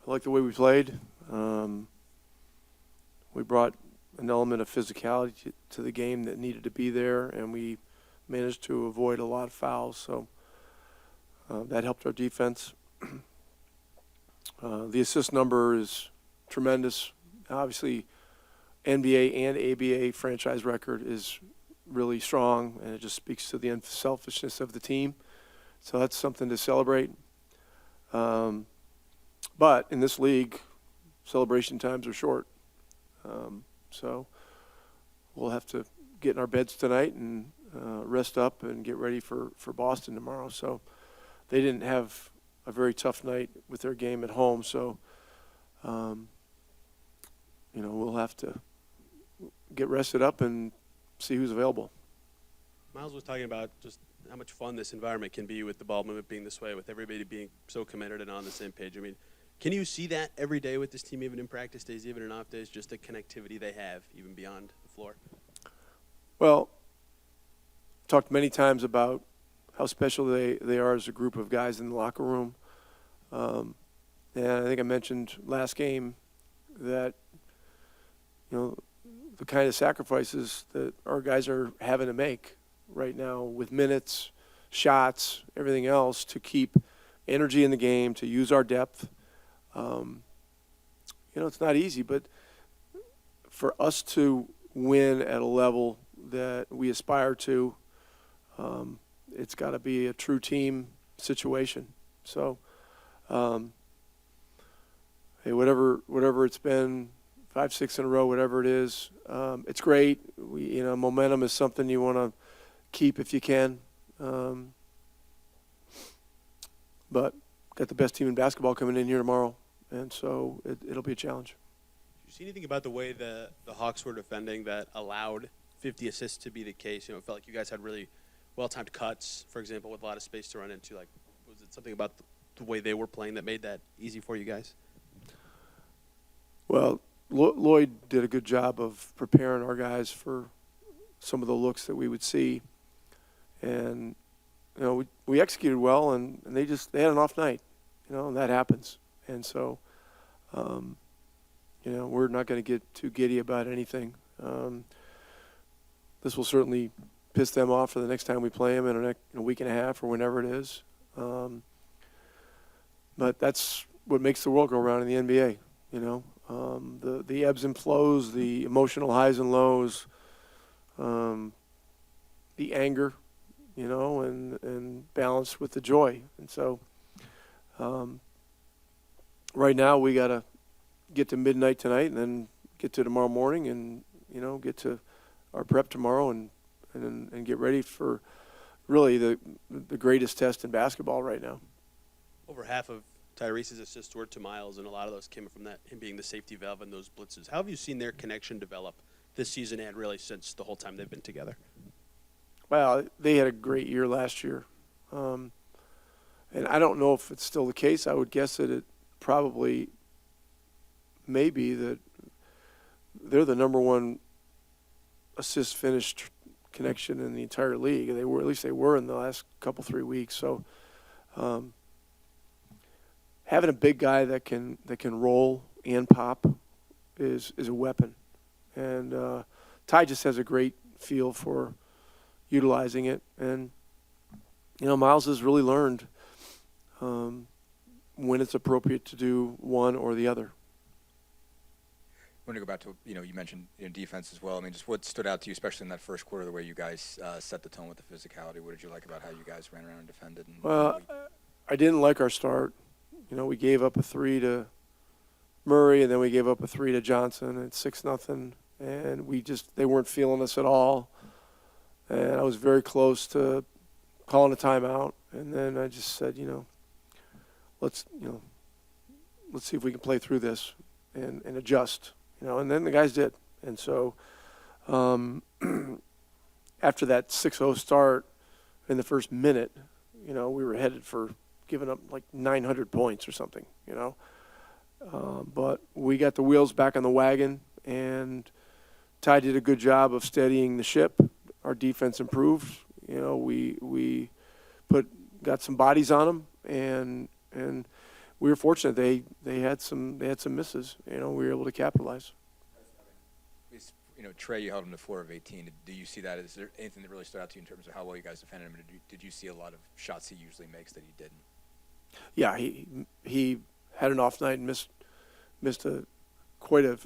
I like the way we played. We brought an element of physicality to the game that needed to be there, and we managed to avoid a lot of fouls. So that helped our defense. The assist number is tremendous. Obviously, NBA and ABA franchise record is really strong, and it just speaks to the unselfishness of the team. So that's something to celebrate. But in this league, celebration times are short. So we'll have to get in our beds tonight and rest up and get ready for Boston tomorrow. So they didn't have a very tough night with their game at home. So, we'll have to get rested up and see who's available. Myles was talking about just how much fun this environment can be with the ball movement being this way, with everybody being so committed and on the same page. I mean, can you see that every day with this team, even in practice days, even in off days, just the connectivity they have, even beyond the floor? Well, talked many times about how special they are as a group of guys in the locker room. And I think I mentioned last game that, the kind of sacrifices that our guys are having to make right now with minutes, shots, everything else to keep energy in the game, to use our depth. It's not easy, but for us to win at a level that we aspire to, it's got to be a true team situation. So, hey, whatever it's been, 5-6 in a row, whatever it is, it's great. Momentum is something you want to keep if you can. But got the best team in basketball coming in here tomorrow, and so it'll be a challenge. Did you see anything about the way the Hawks were defending that allowed 50 assists to be the case? It felt like you guys had really well-timed cuts, for example, with a lot of space to run into. Like, was it something about the way they were playing that made that easy for you guys? Well, Lloyd did a good job of preparing our guys for some of the looks that we would see. And, we executed well, and they had an off night, and that happens. And so, we're not going to get too giddy about anything. This will certainly piss them off for the next time we play them in a week and a half or whenever it is. But that's what makes the world go around in the NBA, the ebbs and flows, the emotional highs and lows, the anger, and balance with the joy. And so right now we got to get to midnight tonight and then get to tomorrow morning and, get to our prep tomorrow and get ready for really the greatest test in basketball right now. Over half of Tyrese's assists were to Myles, and a lot of those came from him being the safety valve in those blitzes. How have you seen their connection develop this season and really since the whole time they've been together? Well, they had a great year last year. And I don't know if it's still the case. I would guess that it probably may be that they're the number one assist finished connection in the entire league. At least they were in the last couple 3 weeks. So having a big guy that can roll and pop is a weapon. And Ty just has a great feel for utilizing it. And, Myles has really learned when it's appropriate to do one or the other. I want to go back to, you mentioned defense as well. I mean, just what stood out to you, especially in that first quarter, the way you guys set the tone with the physicality? What did you like about how you guys ran around and defended? I didn't like our start. We gave up a 3 to Murray, and then we gave up a 3 to Johnson at 6-0, and they weren't feeling us at all. And I was very close to calling a timeout, and then I just said, let's see if we can play through this and adjust, and then the guys did. And so after that 6-0 start in the first minute, we were headed for giving up like 900 points or something, but we got the wheels back on the wagon, and Ty did a good job of steadying the ship. Our defense improved. We got some bodies on them, and we were fortunate. They had some misses. We were able to capitalize. Trey, you held him to 4 of 18. Do you see that? Is there anything that really stood out to you in terms of how well you guys defended him? Did you see a lot of shots he usually makes that he didn't? Yeah, he had an off night and missed quite a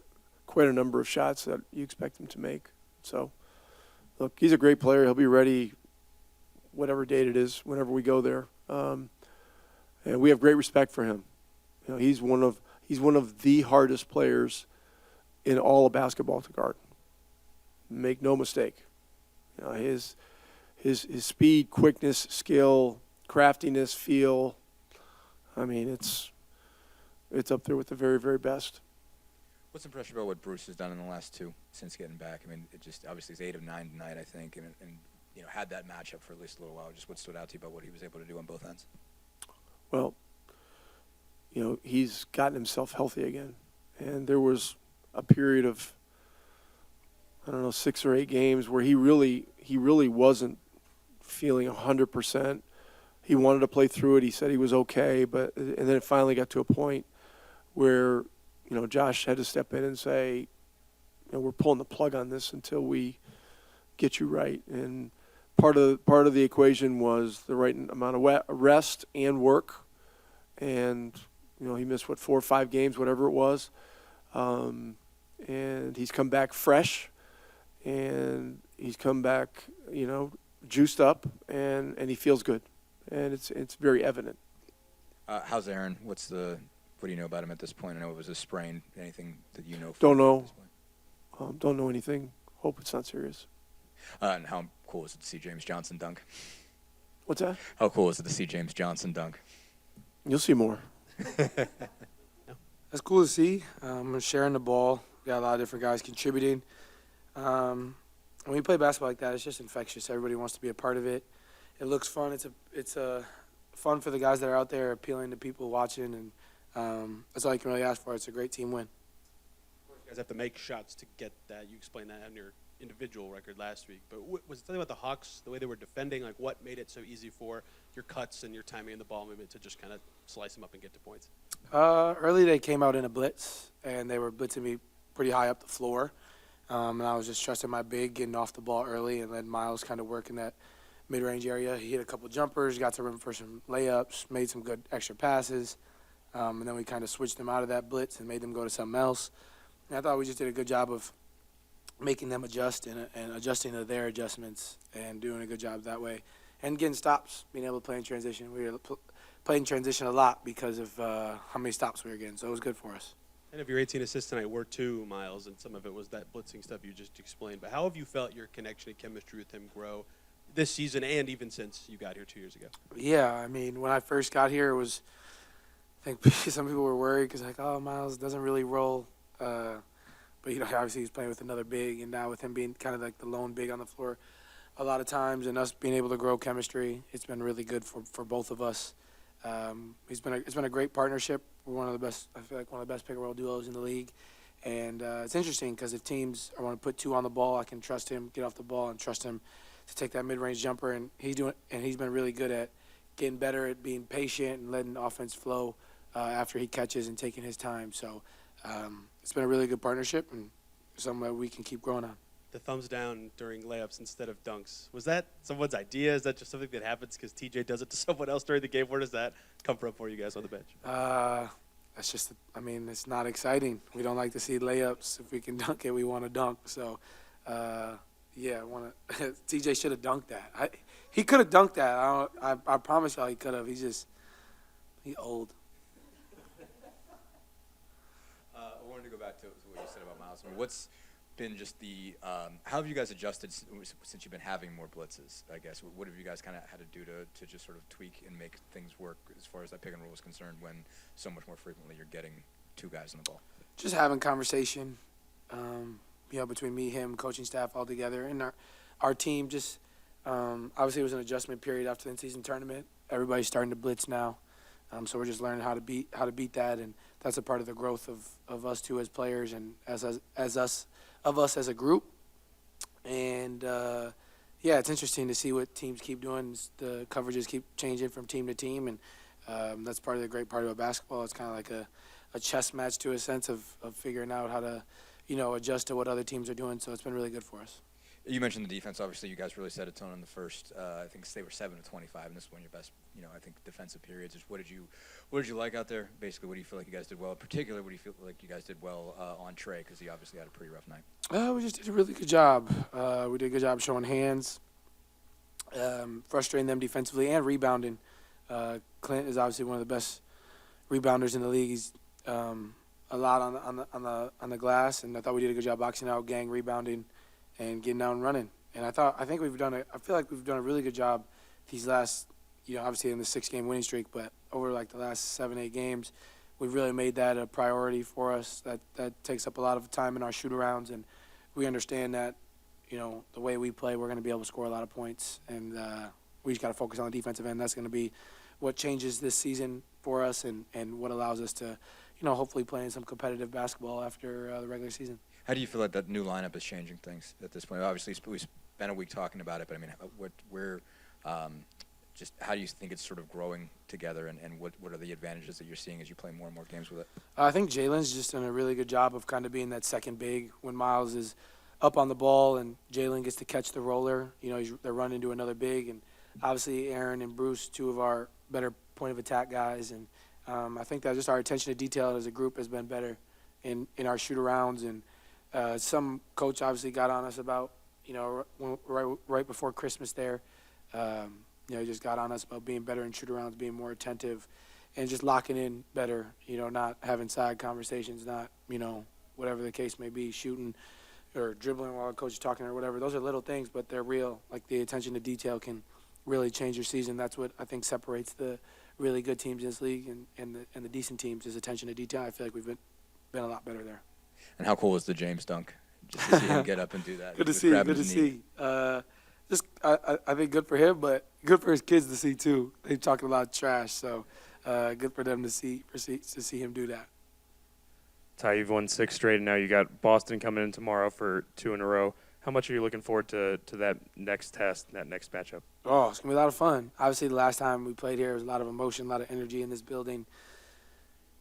number of shots that you expect him to make. So, look, he's a great player. He'll be ready whatever date it is, whenever we go there. And we have great respect for him. He's one of the hardest players in all of basketball to guard. Make no mistake. His speed, quickness, skill, craftiness, feel. I mean, it's up there with the very, very best. What's impressive about what Bruce has done in the last 2 since getting back? I mean, it just obviously he's 8 of 9 tonight, I think, and had that matchup for at least a little while. Just what stood out to you about what he was able to do on both ends? Well, he's gotten himself healthy again, and there was a period of 6 or 8 games where he really wasn't feeling 100%. He wanted to play through it. He said he was okay, and then it finally got to a point where Josh had to step in and say, we're pulling the plug on this until we get you right. And part of the equation was the right amount of rest and work. And he missed 4 or 5 games, whatever it was. And he's come back fresh, and he's come back, juiced up, and he feels good, and it's very evident. How's Aaron? What do you know about him at this point? I know it was a sprain. Anything that you know? Don't know. At this point? Don't know anything. Hope it's not serious. And how cool is it to see James Johnson dunk? What's that? How cool is it to see James Johnson dunk? You'll see more. That's cool to see. Sharing the ball. Got a lot of different guys contributing. When we play basketball like that, it's just infectious. Everybody wants to be a part of it. It looks fun. It's fun for the guys that are out there, appealing to people watching, and that's all you can really ask for. It's a great team win. You guys have to make shots to get that. You explained that on your individual record last week. But was it something about the Hawks, the way they were defending, like what made it so easy for your cuts and your timing in the ball movement to just kind of slice them up and get to points? Early they came out in a blitz, and they were blitzing me pretty high up the floor. And I was just trusting my big, getting off the ball early, and let Myles kind of work in that mid-range area. He hit a couple jumpers, got to rim for some layups, made some good extra passes. And then we kind of switched them out of that blitz and made them go to something else. And I thought we just did a good job of making them adjust and adjusting to their adjustments and doing a good job that way. And getting stops, being able to play in transition. We were playing transition a lot because of how many stops we were getting, so it was good for us. And of your 18 assists tonight were 2, Myles, and some of it was that blitzing stuff you just explained. But how have you felt your connection and chemistry with him grow this season and even since you got here 2 years ago? Yeah, I mean, when I first got here, it was, I think some people were worried because, like, oh, Myles doesn't really roll. But, obviously he's playing with another big, and now with him being kind of like the lone big on the floor a lot of times and us being able to grow chemistry, it's been really good for both of us. It's been a great partnership. We're one of the best, I feel like one of the best pick-and-roll duos in the league. And it's interesting because if teams want to put 2 on the ball, I can trust him, get off the ball, and trust him to take that mid-range jumper. And he's been really good at getting better at being patient and letting offense flow after he catches and taking his time. So it's been a really good partnership and something that we can keep growing on. The thumbs down during layups instead of dunks, was that someone's idea? Is that just something that happens because TJ does it to someone else during the game? Where does that come from for you guys on the bench? That's just, it's not exciting. We don't like to see layups. If we can dunk it, we want to dunk. So, TJ should have dunked that. He could have dunked that. I promise y'all he could have. He's old. I wanted to go back to what you said about Myles. What's been just how have you guys adjusted since you've been having more blitzes, I guess? What have you guys kind of had to do to just sort of tweak and make things work as far as that pick and roll is concerned when so much more frequently you're getting 2 guys on the ball? Just having conversation, between me, him, coaching staff all together, and our team. Just obviously it was an adjustment period after the in-season tournament. Everybody's starting to blitz now, so we're just learning how to beat that, and that's a part of the growth of us 2 as players and as us as a group. And it's interesting to see what teams keep doing. The coverages keep changing from team to team, and That's part of the great part about basketball. It's kind of like a chess match to a sense of figuring out how to, adjust to what other teams are doing. So it's been really good for us. You mentioned the defense. Obviously, you guys really set a tone in the first. I think they were 7 of 25, and this is one of your best, I think defensive periods. Just what did you like out there? Basically, what do you feel like you guys did well? In particular, what do you feel like you guys did well on Trey? Because he obviously had a pretty rough night. We just did a really good job. We did a good job showing hands, frustrating them defensively and rebounding. Clint is obviously one of the best rebounders in the league. He's a lot on the glass, and I thought we did a good job boxing out, gang rebounding, and getting down and running. And I feel like we've done a really good job these last, obviously in the 6-game winning streak, but over like the last 7-8 games, we've really made that a priority for us. That takes up a lot of time in our shoot-arounds, and we understand that, the way we play, we're going to be able to score a lot of points, and we just got to focus on the defensive end. That's going to be what changes this season for us and what allows us to, hopefully play in some competitive basketball after the regular season. How do you feel like that new lineup is changing things at this point? Obviously, we spent a week talking about it, but I mean, just how do you think it's sort of growing together, and what are the advantages that you're seeing as you play more and more games with it? I think Jalen's just done a really good job of kind of being that second big when Myles is up on the ball and Jalen gets to catch the roller. They're running to another big, and obviously Aaron and Bruce, two of our better point of attack guys, and I think that just our attention to detail as a group has been better in our shoot-arounds, and some coach obviously got on us about, right before Christmas there, he just got on us about being better in shoot-arounds, being more attentive, and just locking in better, not having side conversations, not, whatever the case may be, shooting or dribbling while the coach is talking or whatever. Those are little things, but they're real. Like the attention to detail can really change your season. That's what I think separates the really good teams in this league and the decent teams is attention to detail. I feel like we've been a lot better there. And how cool was the James dunk? Just to see him get up and do that. Good to see. I think good for him, but good for his kids to see too. They've talked a lot of trash, so good for them to see him do that. Ty, you've won 6 straight, and now you got Boston coming in tomorrow for 2 in a row. How much are you looking forward to that next test, that next matchup? Oh, it's going to be a lot of fun. Obviously, the last time we played here, there was a lot of emotion, a lot of energy in this building.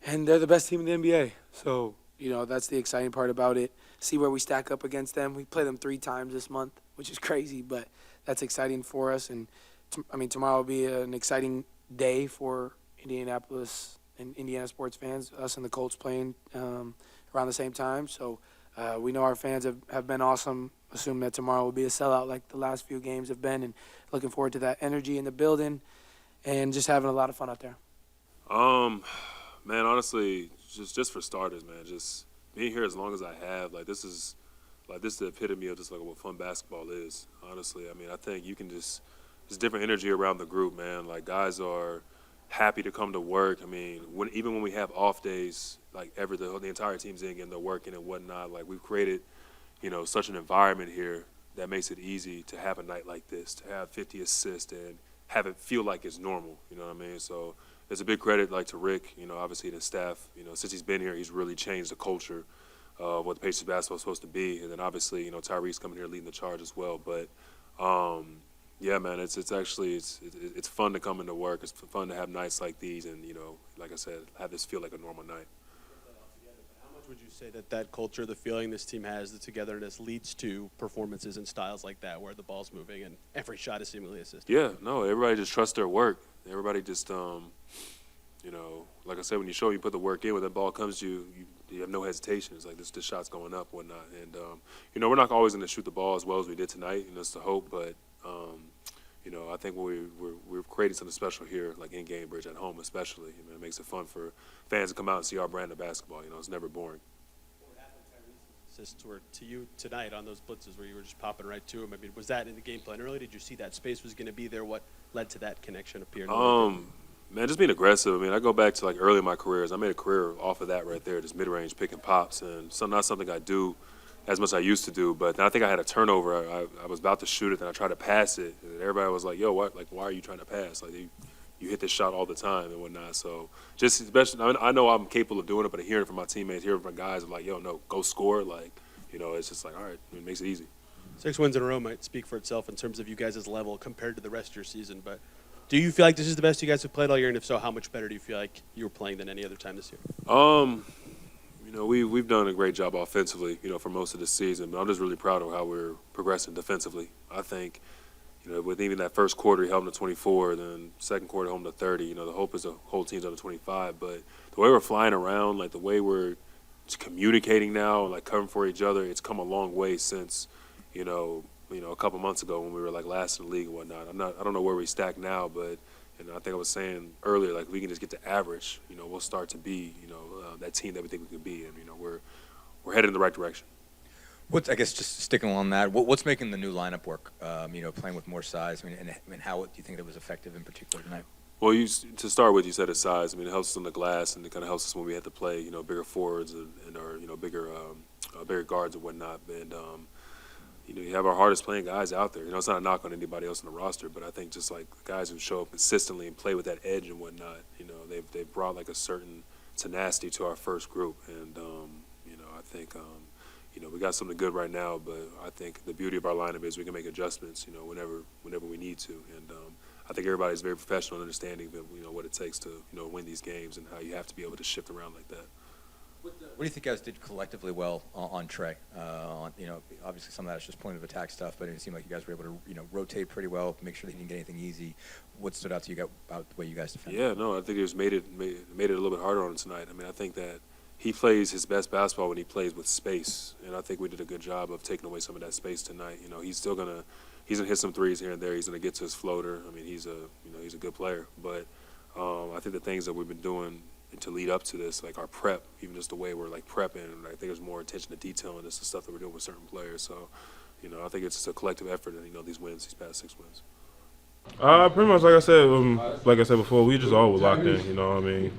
And they're the best team in the NBA. So, that's the exciting part about it. See where we stack up against them. We play them 3 times this month, which is crazy, but that's exciting for us. And, tomorrow will be an exciting day for Indianapolis and Indiana sports fans, us and the Colts playing around the same time. So we know our fans have been awesome. Assume that tomorrow will be a sellout like the last few games have been, and looking forward to that energy in the building and just having a lot of fun out there. Man, honestly, just for starters, man, just being here as long as I have, this is the epitome of just what fun basketball is. Honestly, I think you can there's different energy around the group, man. Guys are happy to come to work. Even when we have off days, the entire team's in and they're working and whatnot. We've created, such an environment here that makes it easy to have a night like this, to have 50 assists and have it feel like it's normal. You know what I mean? So it's a big credit to Rick, obviously the staff. Since he's been here, he's really changed the culture of what the Pacers basketball is supposed to be. And then obviously, Tyrese coming here leading the charge as well. But yeah, man, it's fun to come into work. It's fun to have nights like these, and like I said, have this feel like a normal night. How much would you say that culture, the feeling this team has, the togetherness leads to performances and styles like that, where the ball's moving and every shot is seemingly assisted? Yeah, no, everybody just trusts their work. Everybody just, like I said, when you put the work in, when the ball comes to you, you have no hesitation. It's like this shot's going up, whatnot, and we're not always going to shoot the ball as well as we did tonight, and that's the hope, but. I think we're creating something special here, in Gamebridge at home especially. It makes it fun for fans to come out and see our brand of basketball. It's never boring. What happened, Tyrese's assists were to you tonight on those blitzes where you were just popping right to him? Was that in the game plan early? Did you see that space was going to be there? What led to that connection appearing? Man, just being aggressive. I go back to early in my careers. I made a career off of that right there, just mid-range picking pops, and not something I do as much as I used to do, but I think I had a turnover. I was about to shoot it, then I tried to pass it, and everybody was like, yo, what? Why are you trying to pass? You hit this shot all the time and whatnot. So just especially, I know I'm capable of doing it, but hearing it from my teammates, hearing from guys, I'm like, yo, no, go score. It's just all right, it makes it easy. 6 wins in a row might speak for itself in terms of you guys' level compared to the rest of your season, but Do you feel like this is the best you guys have played all year? And if so, how much better do you feel like you were playing than any other time this year? We've done a great job offensively, for most of the season. But I'm just really proud of how we're progressing defensively. I think, with even that first quarter, he held them to 24, then second quarter, held them to 30. The hope is the whole team's under 25. But the way we're flying around, like the way we're just communicating now, and like covering for each other, it's come a long way since, a couple months ago when we were like last in the league and whatnot. I don't know where we stack now, but I think I was saying earlier, like if we can just get to average, we'll start to be, that team that we think we can be, and we're headed in the right direction. I guess just sticking on that, what's making the new lineup work? Playing with more size. And how do you think that was effective in particular tonight? Well, to start with, you said his size. It helps us on the glass, and it kind of helps us when we have to play, bigger forwards and our bigger guards and whatnot. And you have our hardest playing guys out there. It's not a knock on anybody else on the roster, but I think just like the guys who show up consistently and play with that edge and whatnot, they've brought like a certain tenacity to our first group. And I think we got something good right now, but I think the beauty of our lineup is we can make adjustments, whenever we need to. And I think everybody's very professional and understanding of what it takes to win these games and how you have to be able to shift around like that. What do you think you guys did collectively well on Trey? Obviously some of that's just point of attack stuff, but it seemed like you guys were able to rotate pretty well, make sure that he didn't get anything easy. What stood out to you about the way you guys defended? Yeah, no, I think it just made it a little bit harder on him tonight. I think that he plays his best basketball when he plays with space, and I think we did a good job of taking away some of that space tonight. He's still gonna hit some threes here and there. He's gonna get to his floater. He's a good player, but I think the things that we've been doing to lead up to this, like our prep, even just the way we're like prepping, and I think there's more attention to detail in this, the stuff that we're doing with certain players. So, I think it's just a collective effort, and these past 6 wins. Pretty much like I said before, we just always locked in.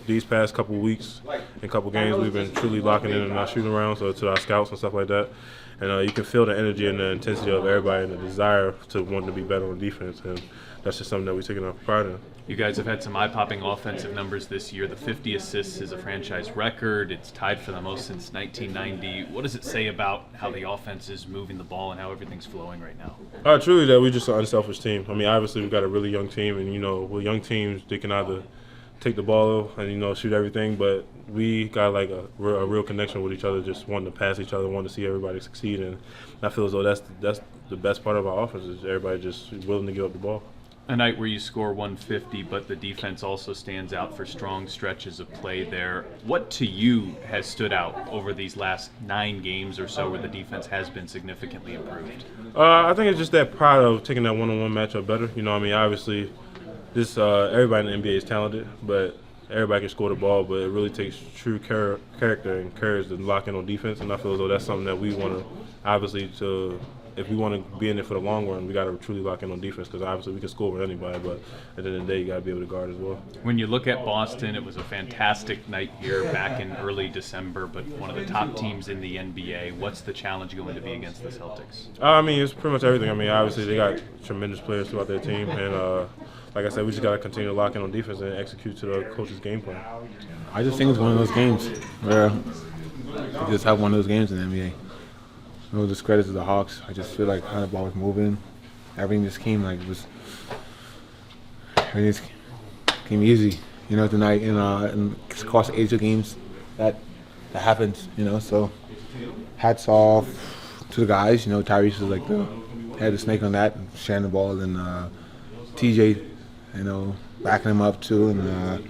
These past couple weeks and couple games, we've been truly locking in and not shooting around, so to our scouts and stuff like that. And you can feel the energy and the intensity of everybody and the desire to want to be better on defense, and that's just something that we're taking our pride in. You guys have had some eye-popping offensive numbers this year. The 50 assists is a franchise record. It's tied for the most since 1990. What does it say about how the offense is moving the ball and how everything's flowing right now? Truly that we're just an unselfish team. Obviously we've got a really young team, and with young teams, they can either take the ball and shoot everything, but we got like a real connection with each other, just wanting to pass each other, wanting to see everybody succeed, and I feel as though that's the best part of our offense is everybody just willing to give up the ball. A night where you score 150, but the defense also stands out for strong stretches of play there. What to you has stood out over these last 9 games or so where the defense has been significantly improved? I think it's just that pride of taking that one-on-one matchup better. Obviously, everybody in the NBA is talented, but everybody can score the ball. But it really takes true character and courage to lock in on defense, and I feel as though that's something that we want to, obviously, if we want to be in it for the long run, we got to truly lock in on defense, because obviously we can score with anybody, but at the end of the day, you got to be able to guard as well. When you look at Boston, it was a fantastic night here back in early December, but one of the top teams in the NBA. What's the challenge going to be against the Celtics? It's pretty much everything. Obviously they got tremendous players throughout their team, and like I said, we just got to continue to lock in on defense and execute to the coach's game plan. I just think it's one of those games where you just have one of those games in the NBA. No discredit to the Hawks. I just feel like how the ball was moving. Everything just came easy, tonight. And across 82 games, that happens, So hats off to the guys. Tyrese was like the head of snake on that, sharing the ball, and T.J, backing him up too, and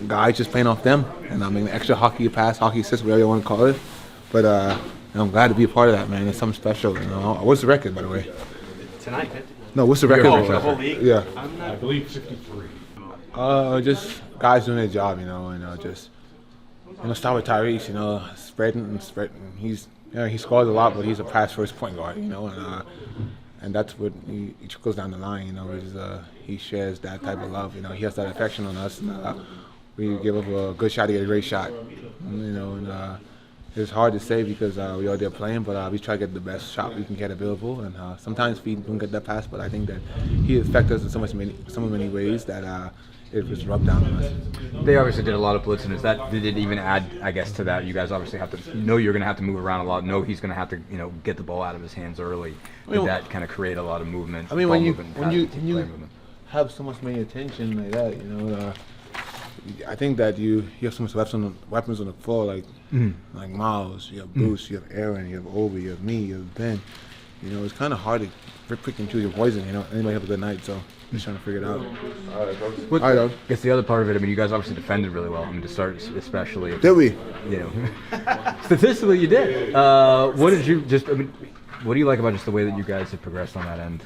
guys just playing off them. And extra hockey pass, hockey assist, whatever you want to call it. But I'm glad to be a part of that, man. It's something special. What's the record, by the way? Tonight, 50. No, what's the record? Oh, for the whole league? Yeah. I believe 63. Just guys doing their job, and just start with Tyrese, spreading. He scores a lot, but he's a pass-first point guard, and that's what he goes down the line, he shares that type of love, he has that affection on us, and we give up a good shot to get a great shot, and it's hard to say because we are there playing, but we try to get the best shot we can get available, and sometimes we don't get that pass, but I think that he affects us in so many ways that it was rubbed down on us. They obviously did a lot of blitzing. Did it even add, I guess, to that? You guys obviously have to you're going to have to move around a lot. He's going to have to, get the ball out of his hands early. Did that kind of create a lot of movement? When have so much many attention like that. You know, I think that you have so much weapons on the floor, like Myles, you have Bruce, you have Aaron, you have Obi, you have me, you have Ben. You know, it's kind of hard to pick and choose your poison. You know, anybody have a good night, so just trying to figure it out. All right, I guess the other part of it, I mean, you guys obviously defended really well. I mean, to start especially. Did we? You know, statistically you did. What did you just? I mean, what do you like about just the way that you guys have progressed on that end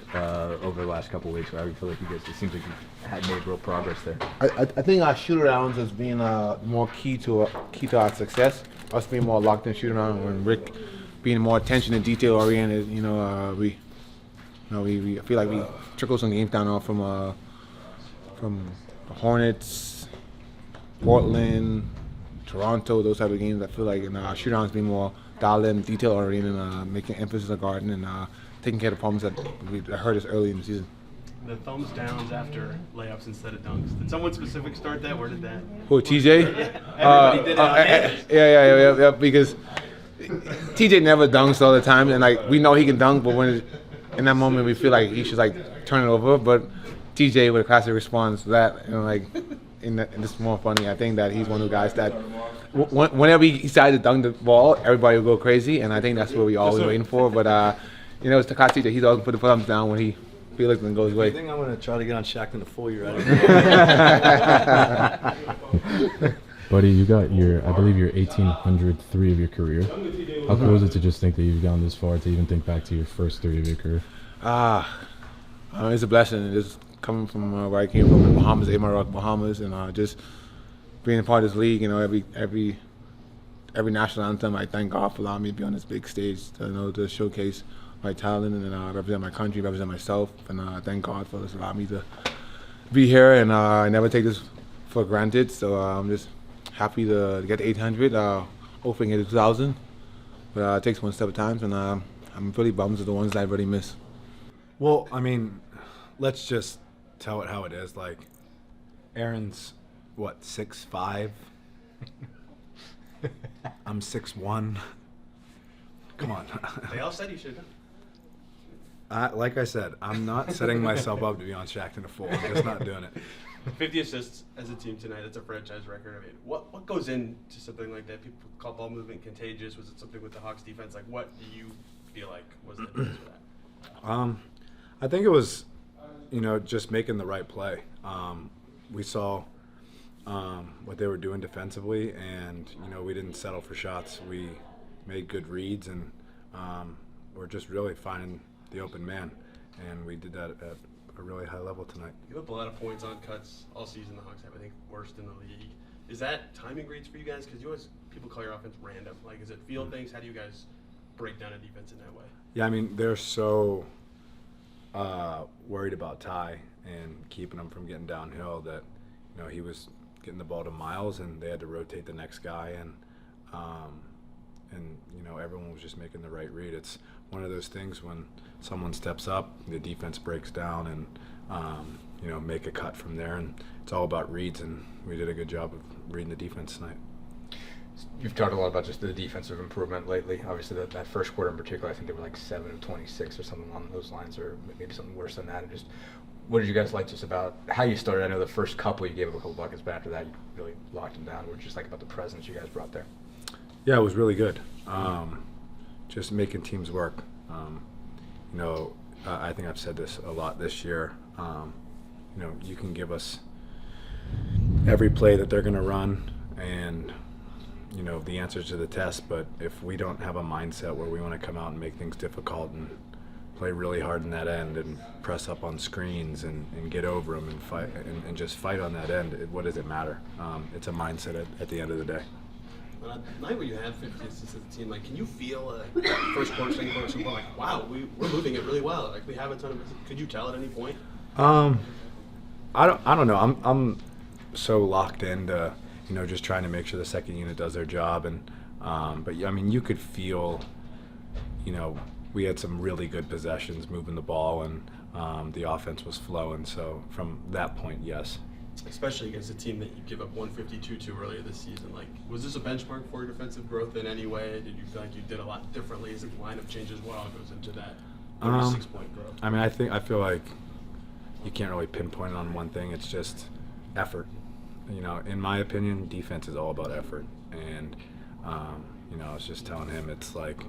over the last couple of weeks? I feel like you guys. It seems like you had made real progress there. I think our shoot-arounds has been more key to our success. Us being more locked in shoot-around, and Rick being more attention and detail oriented. You know, we feel like we trickled some games down from the Hornets, Portland, Toronto, those type of games. I feel like our shoot-arounds being more dialed in, detail oriented, and making emphasis on guarding and taking care of the problems that hurt us early in the season. The thumbs downs after layups instead of dunks. Did someone specific start that? Where did that? Who, TJ? Everybody did it. Yeah, because TJ never dunks all the time, and like we know he can dunk, but when in that moment we feel like he should like turn it over. But TJ with a classic response to that, and like and it's more funny. I think that he's one of the guys that whenever he decides to dunk the ball, everybody will go crazy, and I think that's what we always waiting for. But you know, it's the classic TJ. He's always put the thumbs down when he feels like it goes away. I think I'm going to try to get on Shackton to fool you right now. Buddy, you got I believe your 1,803 of your career. How cool is it to just think that you've gone this far, to even think back to your first 3 of your career? It's a blessing. Just coming from where I came from, in Bahamas, Rock, Bahamas, and just being a part of this league. You know, every national anthem, I thank God for allowing me to be on this big stage, to showcase my talent and represent my country, represent myself, and thank God for this allowing me to be here. And I never take this for granted, so I'm just happy to get to 800. Hoping to get to 2,000, but it takes one step at a time, and I'm really bummed at the ones that I really miss. Well, I mean, let's just tell it how it is. Like, Aaron's, 6'5"? I'm 6'1". Come on. They all said you should. Like I said, I'm not setting myself up to be on Shackton to fool. I'm just not doing it. 50 assists as a team tonight. That's a franchise record. I mean, what goes into something like that? People call ball movement contagious. Was it something with the Hawks defense? Like, what do you feel like was the difference for that? I think it was, just making the right play. We saw what they were doing defensively, and, we didn't settle for shots. We made good reads, and we're just really finding the open man, and we did that at a really high level tonight. You have a lot of points on cuts all season. The Hawks have, I think, worst in the league. Is that timing reads for you guys? Because people call your offense random. Like, is it field things? How do you guys break down a defense in that way? Yeah, I mean, they're so worried about Ty and keeping him from getting downhill that, he was getting the ball to Myles, and they had to rotate the next guy, and everyone was just making the right read. It's one of those things when someone steps up, the defense breaks down, and make a cut from there. And it's all about reads, and we did a good job of reading the defense tonight. You've talked a lot about just the defensive improvement lately. Obviously, that first quarter in particular, I think they were like 7 of 26 or something along those lines, or maybe something worse than that. And just what did you guys like just about how you started? I know the first couple you gave up a couple buckets, but after that you really locked them down. What did you just like about the presence you guys brought there? Yeah, it was really good. Just making teams work. I think I've said this a lot this year. You can give us every play that they're going to run, and the answers to the test. But if we don't have a mindset where we want to come out and make things difficult and play really hard in that end and press up on screens and get over them and fight and just fight on that end, what does it matter? It's a mindset at the end of the day. On a night where you had 50 assists as a team, like, can you feel first quarter, second quarter, some point, like, wow, we're moving it really well. Like, we have a ton of. Could you tell at any point? I don't know. I'm so locked into just trying to make sure the second unit does their job, and but I mean, you could feel we had some really good possessions moving the ball, and the offense was flowing. So from that point, yes. Especially against a team that you give up 152 to earlier this season. Like, was this a benchmark for your defensive growth in any way? Did you feel like you did a lot differently as the lineup change as well goes into that 36-point growth? I mean, I feel like you can't really pinpoint it on one thing. It's just effort. You know, in my opinion, defense is all about effort. And, you know, I was just telling him, it's like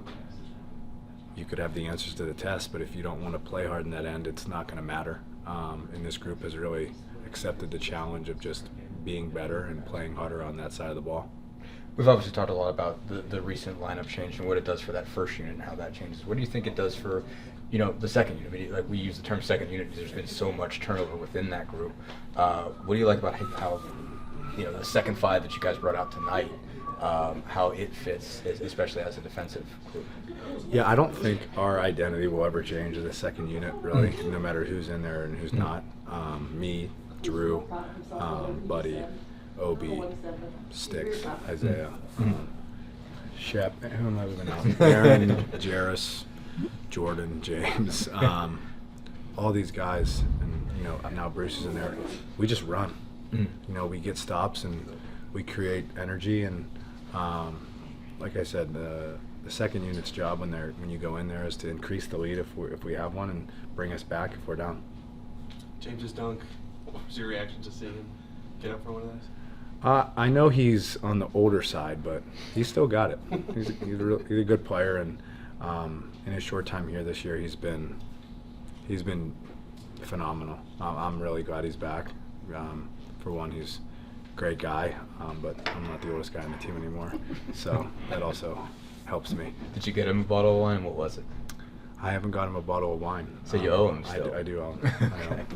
you could have the answers to the test, but if you don't want to play hard in that end, it's not going to matter. And this group has really accepted the challenge of just being better and playing harder on that side of the ball. We've obviously talked a lot about the recent lineup change and what it does for that first unit and how that changes. What do you think it does for, you know, the second unit? I mean, like, we use the term second unit because there's been so much turnover within that group. What do you like about how, you know, the second five that you guys brought out tonight, how it fits, especially as a defensive group? Yeah, I don't think our identity will ever change as a second unit, really, no matter who's in there and who's not. Me, Drew, Buddy, Obi, Sticks, Isaiah, Shep, who am I leaving out? Aaron, Jarris, Jordan, James, all these guys, and you know now Bruce is in there. We just run. You know, we get stops and we create energy, and like I said, the second unit's job when you go in there is to increase the lead if we have one, and bring us back if we're down. James's dunk. What was your reaction to seeing him get up for one of those? I know he's on the older side, but he's still got it. He's a good player, and in his short time here this year, he's been phenomenal. I'm really glad he's back. For one, he's a great guy, but I'm not the oldest guy on the team anymore, so that also helps me. Did you get him a bottle of wine? What was it? I haven't got him a bottle of wine. So you owe him still? I do owe him. I owe him.